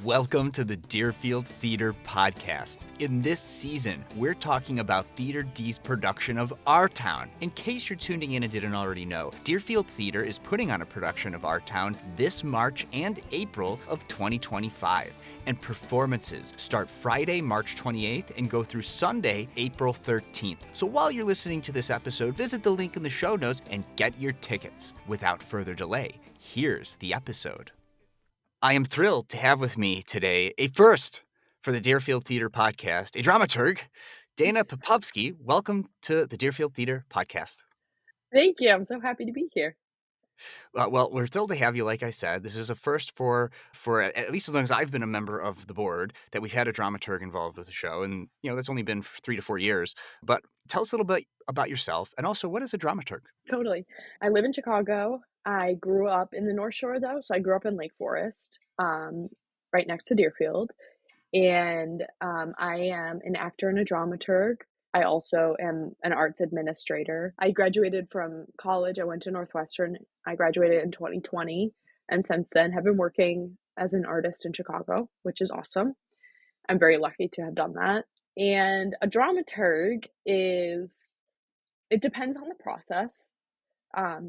Welcome to the Deerfield Theater Podcast. In this season, we're talking about Theater D's production of Our Town. In case you're tuning in and didn't already know, Deerfield Theater is putting on a production of Our Town this March and April of 2025. And performances start Friday, March 28th and go through Sunday, April 13th. So while you're listening to this episode, visit the link in the show notes and get your tickets. Without further delay, here's the episode. I am thrilled to have with me today a first for the Deerfield Theater Podcast, a dramaturg, Dana Pepowski. Welcome to the Deerfield Theater Podcast. Thank you. I'm so happy to be here. Well, we're thrilled to have you. Like I said, this is a first for at least as long as I've been a member of the board that we've had a dramaturg involved with the show. And, that's only been 3 to 4 years. But tell us a little bit about yourself. And also, what is a dramaturg? Totally. I live in Chicago. I grew up in the North Shore, though. So I grew up in Lake Forest, right next to Deerfield. And I am an actor and a dramaturg. I also am an arts administrator. I graduated from college. I went to Northwestern. I graduated in 2020. And since then have been working as an artist in Chicago, which is awesome. I'm very lucky to have done that. And a dramaturg it depends on the process.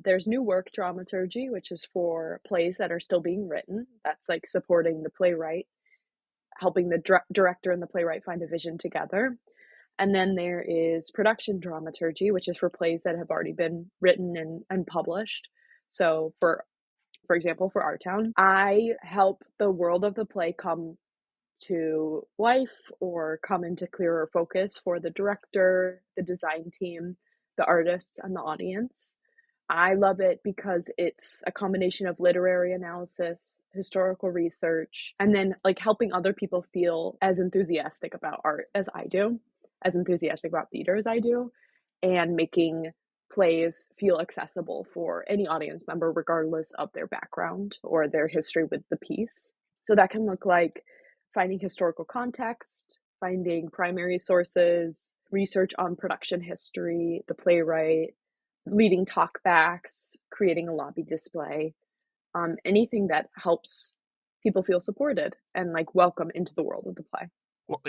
There's new work dramaturgy, which is for plays that are still being written. That's like supporting the playwright, helping the director and the playwright find a vision together. And then there is production dramaturgy, which is for plays that have already been written and published. So for example, for Our Town, I help the world of the play come to life or come into clearer focus for the director, the design team, the artists, and the audience. I love it because it's a combination of literary analysis, historical research, and then like helping other people feel as enthusiastic about art as I do, as enthusiastic about theater as I do, and making plays feel accessible for any audience member, regardless of their background or their history with the piece. So that can look like finding historical context, finding primary sources, research on production history, the playwright, leading talkbacks, creating a lobby display, anything that helps people feel supported and like welcome into the world of the play. Well,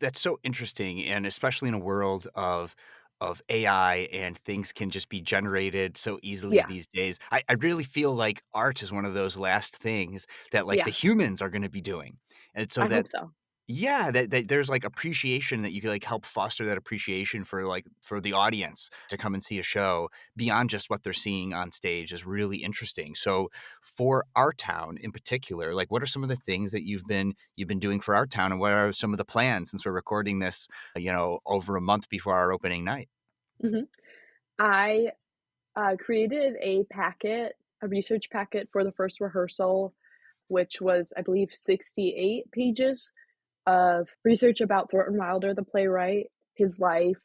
that's so interesting, and especially in a world of AI and things can just be generated so easily Yeah, these days. I really feel like art is one of those last things that like the yeah, humans are going to be doing, and so I that hope so. yeah, that there's like appreciation that you can like help foster that appreciation for the audience to come and see a show beyond just what they're seeing on stage is really interesting. So for Our Town in particular, like what are some of the things that you've been doing for Our Town, and what are some of the plans since we're recording this, over a month before our opening night? hmm I created a research packet for the first rehearsal, which was, I believe, 68 pages of research about Thornton Wilder, the playwright, his life,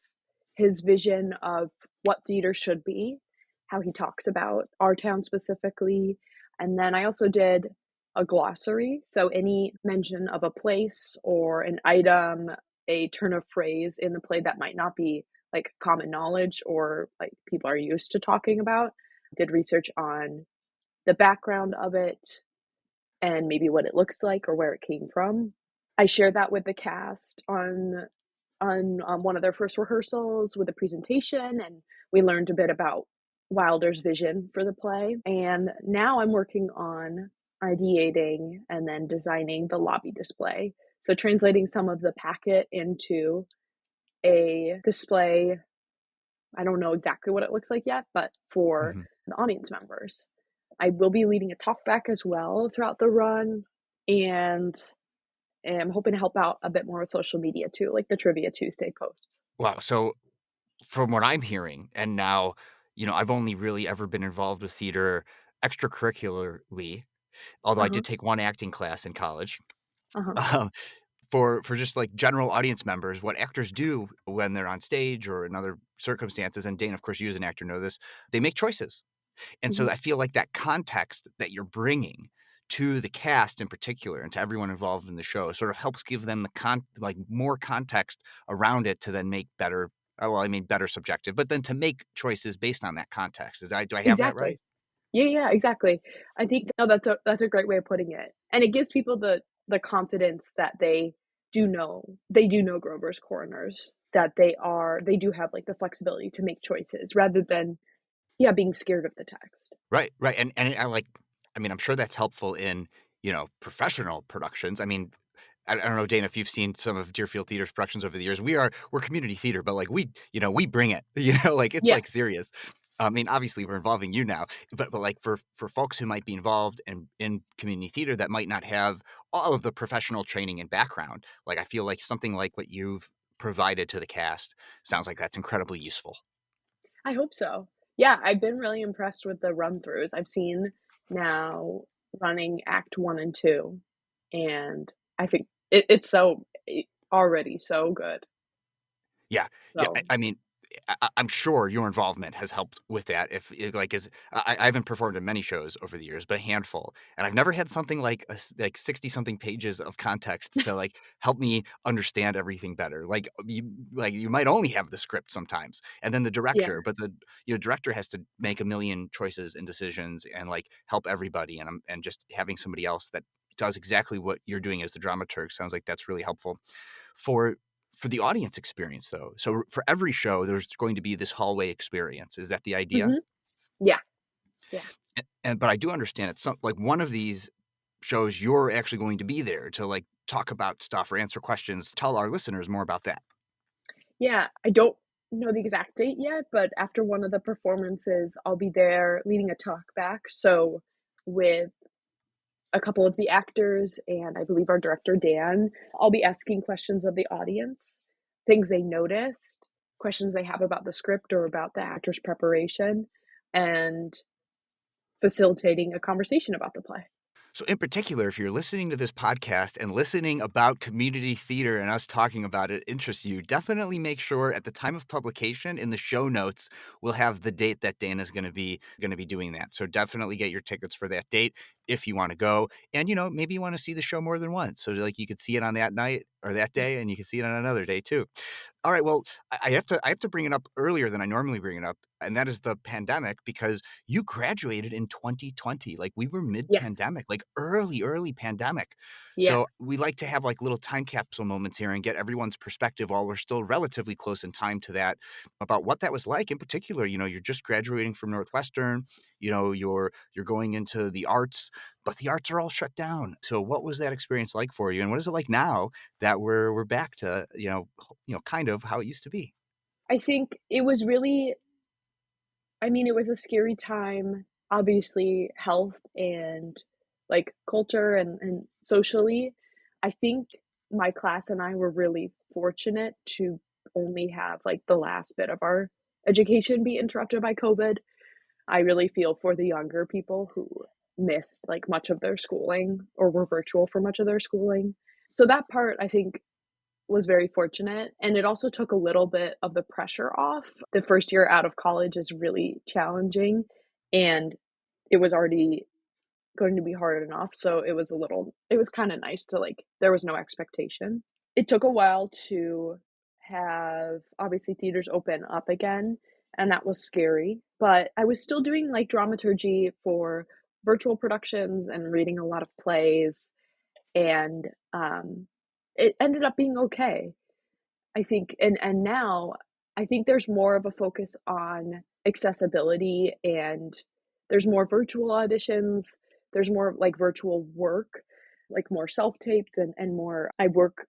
his vision of what theater should be, how he talks about our town specifically. And then I also did a glossary. So any mention of a place or an item, a turn of phrase in the play that might not be like common knowledge or like people are used to talking about. Did research on the background of it and maybe what it looks like or where it came from. I shared that with the cast on one of their first rehearsals with a presentation, and we learned a bit about Wilder's vision for the play. And now I'm working on ideating and then designing the lobby display. So translating some of the packet into a display. I don't know exactly what it looks like yet, but for Mhm. the audience members. I will be leading a talkback as well throughout the run, and am hoping to help out a bit more with social media too, like the Trivia Tuesday posts. Wow. So from what I'm hearing, and now, I've only really ever been involved with theater extracurricularly, although I Uh-huh, did take one acting class in college. uh-huh. Um, for just like general audience members, what actors do when they're on stage or in other circumstances, and Dane, of course, you as an actor know this, they make choices. And so Mhm. I feel like that context that you're bringing to the cast in particular and to everyone involved in the show sort of helps give them like more context around it to then make better. Well, I mean, better subjective, but then to make choices based on that context. Do I have that right? Exactly. Yeah, yeah, exactly. I think no, that's a great way of putting it, and it gives people the confidence that they do know Grover's Corners, that they do have, like, the flexibility to make choices rather than, yeah, being scared of the text. Right, right, and I mean, I'm sure that's helpful in, professional productions. I mean, I don't know, Dana, if you've seen some of Deerfield Theater's productions over the years. We're community theater, but, like, we bring it, like, it's, Yeah, like, serious. I mean, obviously, we're involving you now, but, like, for folks who might be involved in community theater that might not have all of the professional training and background, like, I feel like something like what you've provided to the cast sounds like that's incredibly useful. I hope so. Yeah, I've been really impressed with the run-throughs. I've seen now running act 1 and 2, and I think it's already so good. Yeah. Yeah, I So, I mean, I'm sure your involvement has helped with that if it, like, is I haven't performed in many shows over the years, but a handful, and I've never had something like like 60 something pages of context to, like, help me understand everything better. You might only have the script sometimes, and then the yeah. director, but the, director has to make a million choices and decisions and, like, help everybody, and just having somebody else that does exactly what you're doing as the dramaturg sounds like that's really helpful. For for the audience experience, though, so for every show, there's going to be this hallway experience. Is that the idea? Mhm. Yeah, yeah. And but I do understand it's some like, one of these shows, you're actually going to be there to, like, talk about stuff or answer questions. Tell our listeners more about that. Yeah, I don't know the exact date yet, but after one of the performances, I'll be there leading a talk back, so with a couple of the actors and I believe our director, Dan, I'll be asking questions of the audience, things they noticed, questions they have about the script or about the actor's preparation, and facilitating a conversation about the play. So, in particular, if you're listening to this podcast and listening about community theater and us talking about it interests you, definitely make sure at the time of publication in the show notes we'll have the date that Dana's going to be doing that. So definitely get your tickets for that date if you want to go. And maybe you want to see the show more than once. So, like, you could see it on that night or that day, and you can see it on another day too. All right. Well, I have to bring it up earlier than I normally bring it up, and that is the pandemic, because you graduated in 2020. Like, we were Yes. mid-pandemic, like early pandemic. Yeah. So we like to have, like, little time capsule moments here and get everyone's perspective while we're still relatively close in time to that, about what that was like. In particular, you're just graduating from Northwestern. You're going into the arts, but the arts are all shut down. So what was that experience like for you, and what is it like now that we're back to kind of how it used to be? I think it was really I mean, it was a scary time, obviously, health and, like, culture and socially. I think my class and I were really fortunate to only have, like, the last bit of our education be interrupted by COVID. I really feel for the younger people who missed, like, much of their schooling or were virtual for much of their schooling. So that part, I think, was very fortunate, and it also took a little bit of the pressure off. The first year out of college is really challenging, and it was already going to be hard enough, so it was kinda nice to, like there was no expectation. It took a while to have, obviously, theaters open up again, and that was scary, but I was still doing, like, dramaturgy for virtual productions and reading a lot of plays, and, it ended up being okay. I think and now I think there's more of a focus on accessibility and there's more virtual auditions, there's more, like, virtual work, like, more self-taped and more I've worked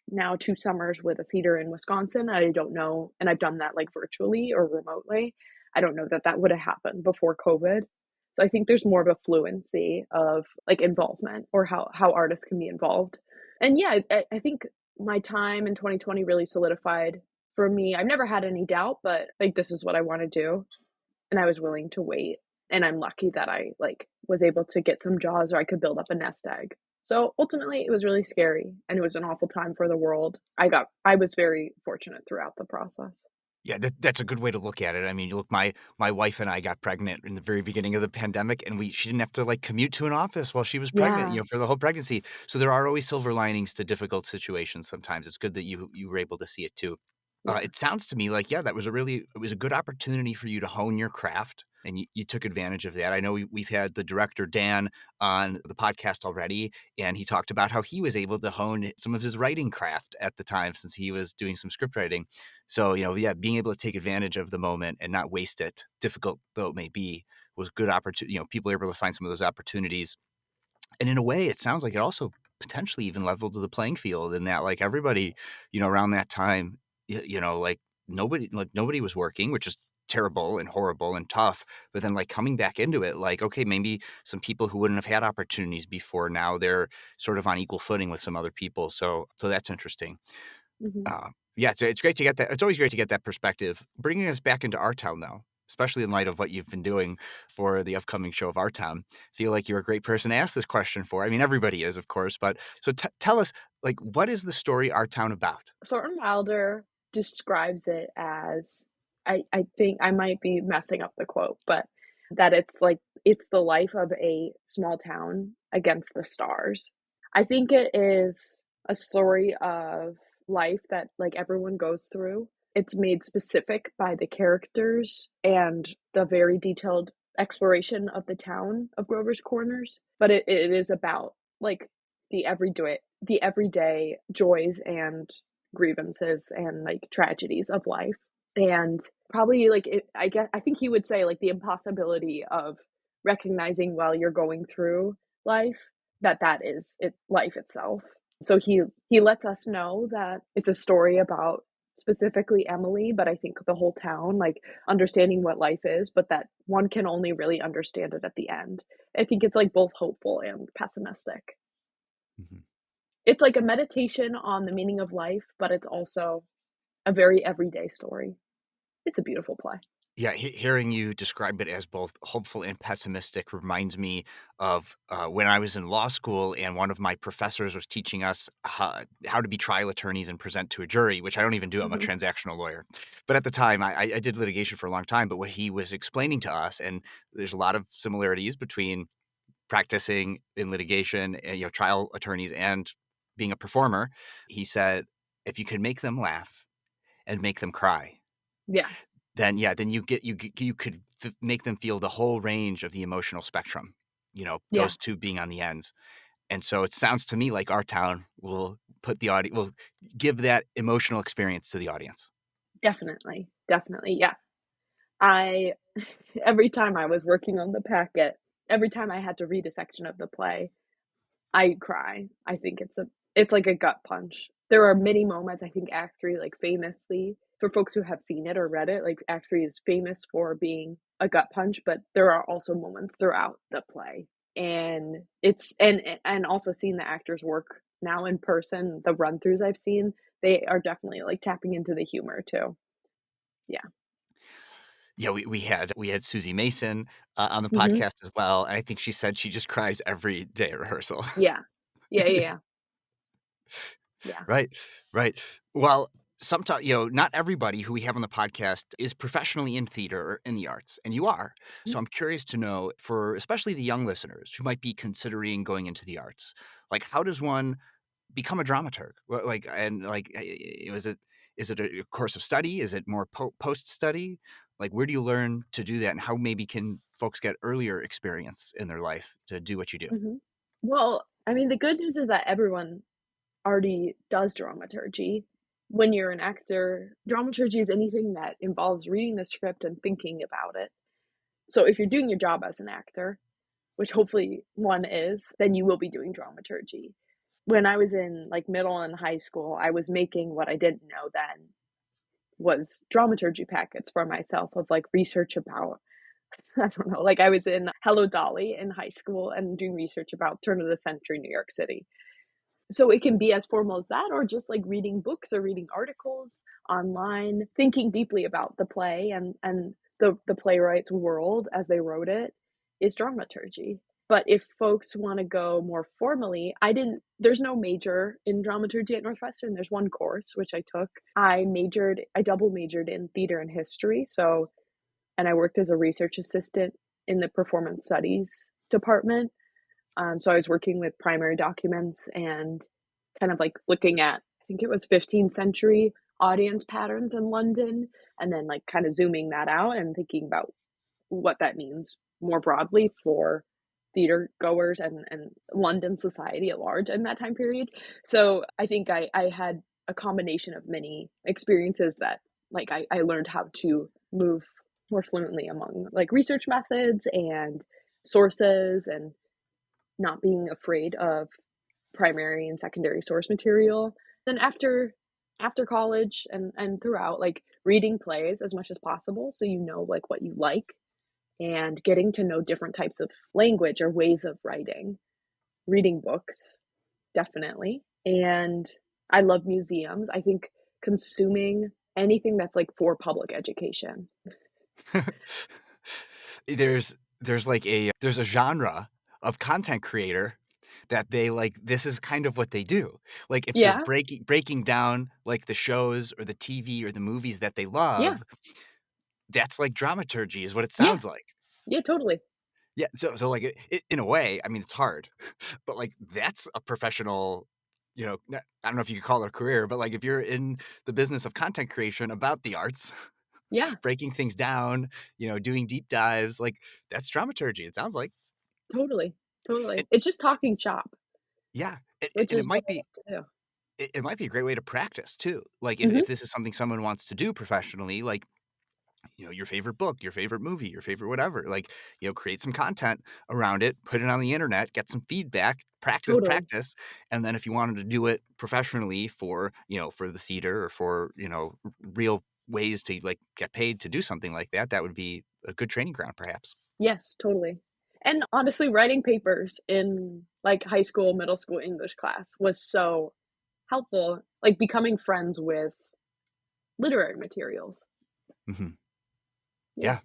now 2 summers with a theater in Wisconsin. I don't know and I've done that, like, virtually or remotely. I don't know that that woulda happened before COVID. So I think there's more of a fluency of, like, involvement or how artists can be involved. And yeah, I think my time in 2020 really solidified for me I've never had any doubt, but, like, this is what I wanna do, and I was willing to wait, and I'm lucky that I, like, was able to get some jobs where I could build up a nest egg. So, ultimately, it was really scary, and it was an awful time for the world. I was very fortunate throughout the process. Yeah, that's a good way to look at it. I mean, look, my wife and I got pregnant in the very beginning of the pandemic, and she didn't have to, like, commute to an office while she was pregnant, Yeah, for the whole pregnancy. So there are always silver linings to difficult situations sometimes. It's good that you were able to see it too. yeah. It sounds to me like, yeah, it was a good opportunity for you to hone your craft, and you took advantage of that. I know we've had the director, Dan, on the podcast already, and he talked about how he was able to hone some of his writing craft at the time since he was doing some script writing. So, being able to take advantage of the moment and not waste it, difficult though it may be, was good opportunity. People are able to find some of those opportunities. And in a way, it sounds like it also potentially even leveled the playing field in that, like, everybody, around that time, like nobody was working, which is terrible and horrible and tough. But then, like, coming back into it, like, okay, maybe some people who wouldn't have had opportunities before, now they're sort of on equal footing with some other people. So that's interesting. Hmm. Yeah, so it's great to get that. It's always great to get that perspective. Bringing us back into our town, though, especially in light of what you've been doing for the upcoming show of Our Town, feel like you're a great person to ask this question for. I mean, everybody is, of course, but so tell us, like, what is the story Our Town about? Thornton Wilder describes it as, I think I might be messing up the quote, but that it's like it's the life of a small town against the stars. I think it is a story of life that like everyone goes through. It's made specific by the characters and the very detailed exploration of the town of Grover's Corners, but it is about like the everyday joys and grievances and like tragedies of life. And probably like I think he would say like the impossibility of recognizing while you're going through life that is it life itself. So he lets us know that it's a story about specifically Emily, but I think the whole town, like understanding what life is, but that one can only really understand it at the end. I think it's like both hopeful and pessimistic. Mhm. It's like a meditation on the meaning of life, but it's also a very everyday story. It's a beautiful play. Yeah, hearing you describe it as both hopeful and pessimistic reminds me of when I was in law school and one of my professors was teaching us how to be trial attorneys and present to a jury, which I don't even do. I'm a Mhm. transactional lawyer. But at the time, I did litigation for a long time. But what he was explaining to us, and there's a lot of similarities between practicing in litigation and, trial attorneys and being a performer. He said, if you can make them laugh and make them cry, Yeah, then you could make them feel the whole range of the emotional spectrum, yeah, those two being on the ends. And so it sounds to me like Our Town will will give that emotional experience to the audience. definitely, definitely, yeah. I every time I was working on the packet, every time I had to read a section of the play, I cry. I think it's like a gut punch. There are many moments, I think Act 3, like, famously for folks who have seen it or read it, like, Act 3 is famous for being a gut punch, but there are also moments throughout the play, and it's and also seeing the actors work now in person, the run-throughs I've seen, they are definitely, like, tapping into the humor too. Yeah. Yeah, we had Susie Mason on the Mhm. podcast as well, and I think she said she just cries every day at rehearsal. Yeah. Yeah, yeah, yeah. Yeah. Right, right. Well, sometimes, not everybody who we have on the podcast is professionally in theater or in the arts, and you are. Mhm. So I'm curious to know, for especially the young listeners who might be considering going into the arts, like, how does one become a dramaturg? Like, and like, is it a course of study? Is it more post study? Like, where do you learn to do that, and how maybe can folks get earlier experience in their life to do what you do? Mhm. Well, I mean, the good news is that everyone already does dramaturgy. When you're an actor, dramaturgy is anything that involves reading the script and thinking about it. So if you're doing your job as an actor, which hopefully one is, then you will be doing dramaturgy. When I was in like middle and high school, I was making what I didn't know then was dramaturgy packets for myself of like research about I don't know, like I was in Hello Dolly in high school and doing research about turn of the century New York City. So it can be as formal as that or just like reading books or reading articles online, thinking deeply about the play and the playwright's world as they wrote it is dramaturgy. But if folks want to go more formally, there's no major in dramaturgy at Northwestern. There's one course which I took. I double majored in theater and history. So, and I worked as a research assistant in the performance studies department. So I was working with primary documents and kind of like looking at, I think it was 15th century audience patterns in London, and then like kind of zooming that out and thinking about what that means more broadly for theater goers and London society at large in that time period. So I think I had a combination of many experiences that like I learned how to move more fluently among like research methods and sources and not being afraid of primary and secondary source material. Then after college and throughout, like reading plays as much as possible so you know like what you like and getting to know different types of language or ways of writing. Reading books, definitely. And I love museums. I think consuming anything that's like for public education. There's a genre of content creator that they like, this is kind of what they do. Like if they're Yeah, breaking down like the shows or the TV or the movies that they yeah, love, that's like dramaturgy is what it yeah, sounds like. yeah, totally. Yeah, so like in a way, I mean it's hard, but like that's a professional, I don't know if you could call it a career, but like if you're in the business of content creation about the arts, Yeah, breaking things down, doing deep dives, like that's dramaturgy. It sounds like. totally, totally. It, It's just talking shop, yeah, which and it is what might I be love to do. it might be a great way to practice too. Like Mhm, if this is something someone wants to do professionally, like your favorite book, your favorite movie, your favorite whatever, like, create some content around it, put it on the internet, get some feedback, totally. practice. And then if you wanted to do it professionally for, for the theater or for, real ways to like get paid to do something like that, that would be a good training ground, perhaps. Yes, totally. And honestly, writing papers in, like, high school, middle school English class was so helpful, like, becoming friends with literary materials. Hmm. Yeah. Yeah.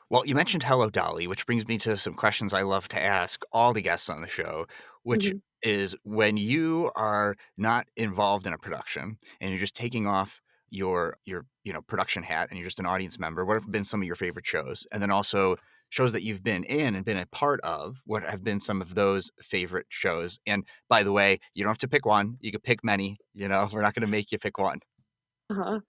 Well, you mentioned Hello Dolly, which brings me to some questions I love to ask all the guests on the show, which Mhm. is when you are not involved in a production and you're just taking off your production hat and you're just an audience member, what have been some of your favorite shows? And then also shows that you've been in and been a part of, what have been some of those favorite shows? And by the way, you don't have to pick one. You could pick many, we're not going to make you pick one. Uh-huh.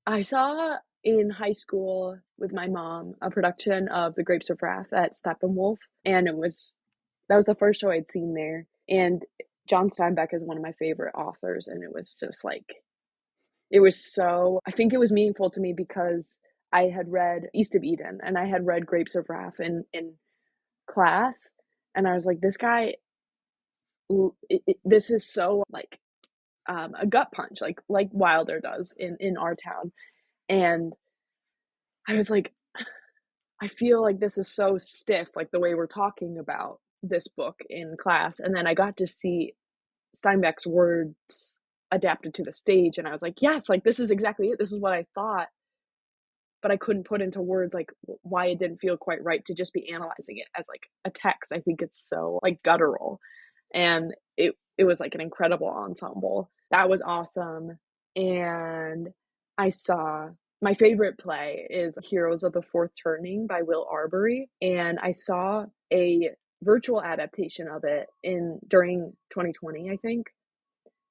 I saw in high school with my mom a production of The Grapes of Wrath at Steppenwolf, and that was the first show I'd seen there, and John Steinbeck is one of my favorite authors, and it was just, like it was so I think it was meaningful to me because I had read East of Eden, and I had read Grapes of Wrath in class, and I was like, "This guy this is so, like, a gut punch, like Wilder does in our town," and I was like, I feel like this is so stiff, like the way we're talking about this book in class. And then I got to see Steinbeck's words adapted to the stage, and I was like, yes, like this is exactly it. This is what I thought, but I couldn't put into words like why it didn't feel quite right to just be analyzing it as like a text. I think it's so like guttural, and it was like an incredible ensemble. That was awesome, and I saw my favorite play is Heroes of the Fourth Turning by Will Arbery, and I saw a virtual adaptation of it in during 2020, I think.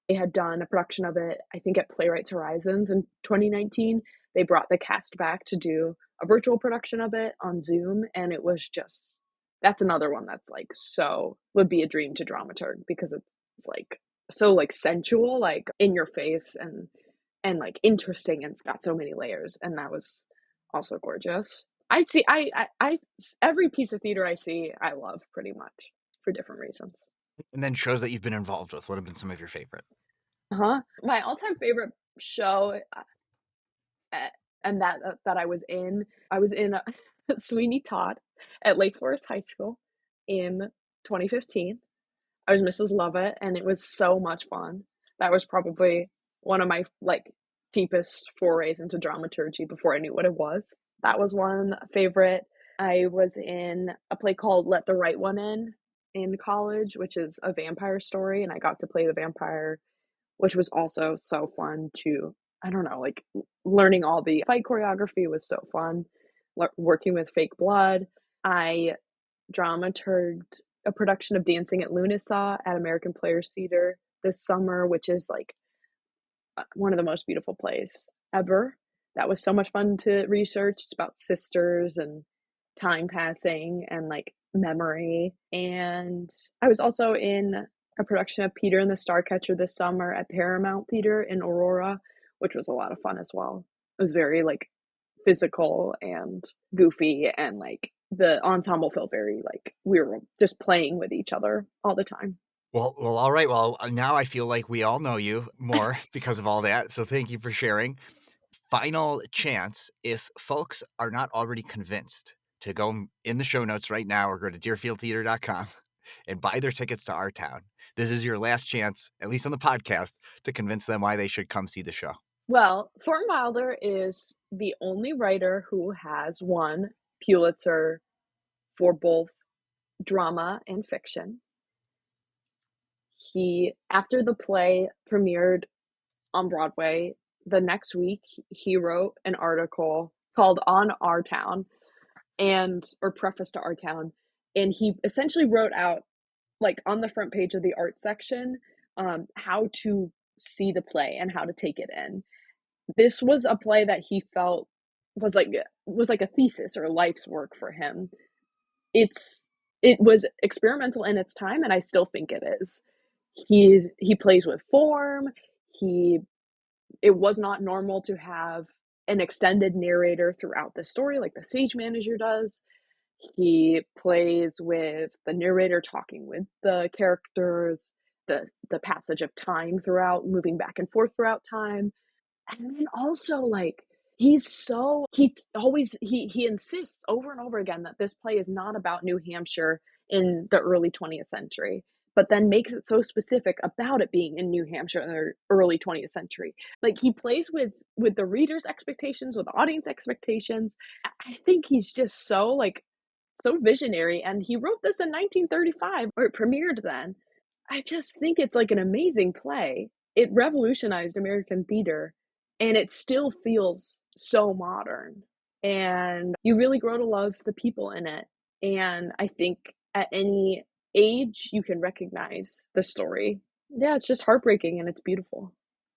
They had done a production of it, I think, at Playwrights Horizons in 2019. They brought the cast back to do a virtual production of it on Zoom, and it was just that's another one that's, like, so would be a dream to dramaturg because it's, like, so, like, sensual, like, in your face and, like, interesting, and it's got so many layers, and that was also gorgeous. I see I every piece of theater I see, I love pretty much for different reasons. And then shows that you've been involved with, what have been some of your favorite? Uh-huh. My all-time favorite show, eh, and that I was in, Sweeney Todd at Lake Forest High School in 2015. I was Mrs. Lovett, and it was so much fun. That was probably one of my, like, deepest forays into dramaturgy before I knew what it was. That was one favorite. I was in a play called Let the Right One in college, which is a vampire story, and I got to play the vampire, which was also so fun to I don't know, like, learning all the fight choreography was so fun, working with fake blood. I dramaturged a production of Dancing at Lunasaw at American Players Theater this summer, which is, like, one of the most beautiful plays ever. That was so much fun to research. It's about sisters, and time passing and like memory. And I was also in a production of Peter and the Starcatcher this summer at Paramount Theater in Aurora, which was a lot of fun as well. It was very like physical and goofy, and like the ensemble felt very like we were just playing with each other all the time. Well, all right. Well, now I feel like we all know you more because of all that. So thank you for sharing. Final chance, if folks are not already convinced, to go in the show notes right now or go to deerfieldtheater.com and buy their tickets to our town. This is your last chance, at least on the podcast, to convince them why they should come see the show. Well, Thornton Wilder is the only writer who has won Pulitzer for both drama and fiction. After the play premiered on Broadway, the next week he wrote an article called On Our Town, or Preface to Our Town, and he essentially wrote out, like on the front page of the art section, how to see the play and how to take it in. This was a play that he felt was like a thesis or a life's work for him. It was experimental in its time, and I still think it is. He plays with form. It was not normal to have an extended narrator throughout the story like the stage manager does. He plays with the narrator talking with the characters, the passage of time throughout, moving back and forth throughout time. And then also, like, he insists over and over again that this play is not about New Hampshire in the early 20th century, but then makes it so specific about it being in New Hampshire in the early 20th century. Like, he plays with the reader's expectations, with the audience expectations. I think he's just so visionary, and he wrote this in 1935, or it premiered then. I just think it's like an amazing play. It revolutionized American theater, and it still feels so modern. And you really grow to love the people in it. And I think at any age, you can recognize the story. Yeah, it's just heartbreaking and it's beautiful.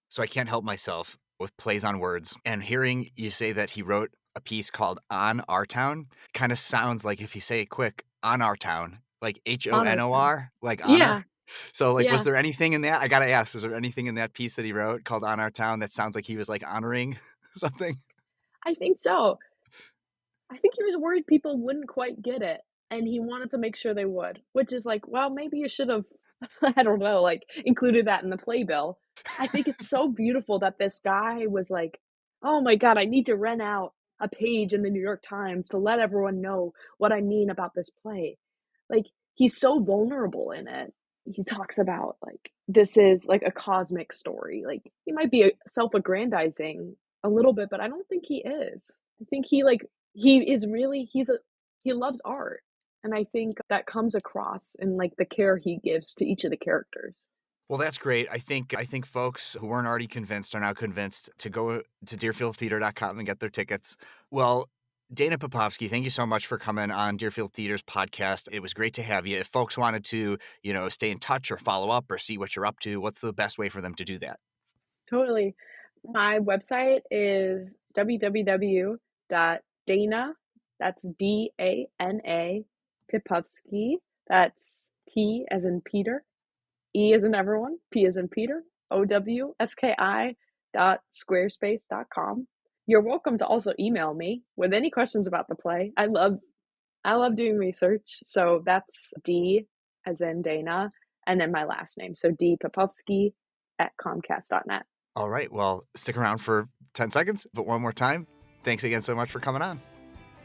So I can't help myself with plays on words. And hearing you say that he wrote a piece called On Our Town kind of sounds like, if you say it quick, On Our Town, like HONOR, like honor. Yeah. So, like, Yeah. was there anything in that? I got to ask, was there anything in that piece that he wrote called On Our Town that sounds like he was like honoring something? I think so. I think he was worried people wouldn't quite get it, and he wanted to make sure they would, which is like, well, maybe you should have, I don't know, like, included that in the playbill. I think it's so beautiful that this guy was like, oh my God, I need to rent out a page in the New York Times to let everyone know what I mean about this play. Like, he's so vulnerable in it. He talks about, like, this is like a cosmic story. Like, he might be self-aggrandizing a little bit, but I don't think he is. I think he is really, he loves art. And I think that comes across in like the care he gives to each of the characters. Well, that's great. I think folks who weren't already convinced are now convinced to go to deerfieldtheater.com and get their tickets. Well, Dana Pepowski, thank you so much for coming on Deerfield Theater's podcast. It was great to have you. If folks wanted to, stay in touch or follow up or see what you're up to, what's the best way for them to do that? Totally. My website is www.dana, that's Dana, Pepowski, that's P as in Peter, E as in everyone, P as in Peter, OWSKI.squarespace.com. You're welcome to also email me with any questions about the play. I love doing research. So that's D as in Dana, and then my last name. So D Pepowski at Comcast.net. All right. Well, stick around for 10 seconds, but one more time. Thanks again so much for coming on.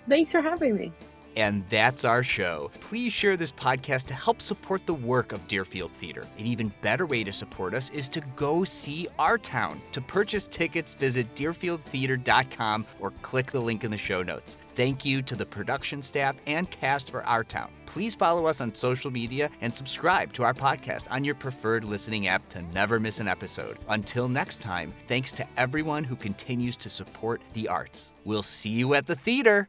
Thanks for having me. And that's our show. Please share this podcast to help support the work of Deerfield Theater. An even better way to support us is to go see our town. To purchase tickets, visit deerfieldtheater.com or click the link in the show notes. Thank you to the production staff and cast for our town. Please follow us on social media and subscribe to our podcast on your preferred listening app to never miss an episode. Until next time, thanks to everyone who continues to support the arts. We'll see you at the theater.